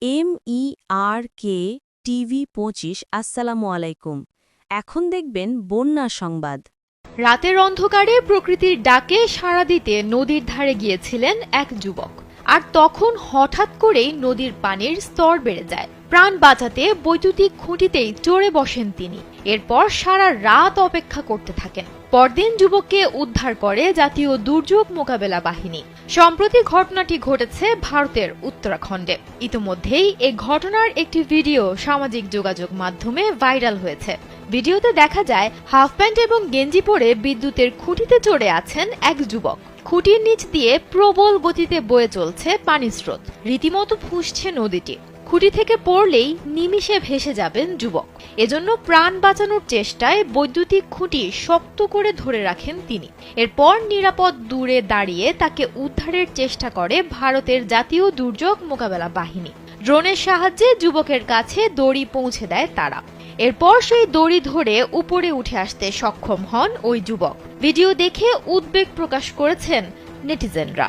MERK TV ২৫। আসসালামু আলাইকুম। এখন দেখবেন বন্যা সংবাদ। রাতের অন্ধকারে প্রকৃতির ডাকে সাড়া দিতে নদীর ধারে গিয়েছিলেন এক যুবক। আর তখন হঠাৎ করেই নদীর পানির স্তর বেড়ে যায়। প্রাণ বাঁচাতে বৈদ্যুতিক খুঁটিতেই চড়ে বসেন তিনি। এরপর সারা রাত অপেক্ষা করতে থাকেন। পরদিন যুবককে উদ্ধার করে জাতীয় দুর্যোগ মোকাবেলা বাহিনী। সম্প্রতি ঘটনাটি ঘটেছে ভারতের উত্তরাখণ্ডে। ইতিমধ্যেই এই ঘটনার একটি ভিডিও সামাজিক যোগাযোগ মাধ্যমে ভাইরাল হয়েছে। ভিডিওতে দেখা যায় হাফ প্যান্ট এবং গেঞ্জি পরে বিদ্যুতের খুঁটিতে চড়ে আছেন এক যুবক। খুঁটির নিচ দিয়ে প্রবল গতিতে বয়ে চলছে পানির স্রোত। রীতিমতো ফুঁসছে নদীটি। খুঁটি থেকে পড়লেই নিমিষে ভেসে যাবেন যুবক। এজন্য প্রাণ বাঁচানোর চেষ্টায় বৈদ্যুতিক খুঁটি শক্ত করে ধরে রাখেন তিনি। এরপর নিরাপদ দূরে দাঁড়িয়ে তাকে উদ্ধারের চেষ্টা করে ভারতের জাতীয় দুর্যোগ মোকাবেলা বাহিনী। ড্রোনের সাহায্যে যুবকের কাছে দড়ি পৌঁছে দেয় তারা। এরপর সেই দড়ি ধরে উপরে উঠে আসতে সক্ষম হন ওই যুবক। ভিডিও দেখে উদ্বেগ প্রকাশ করেছেন নেটিজেনরা।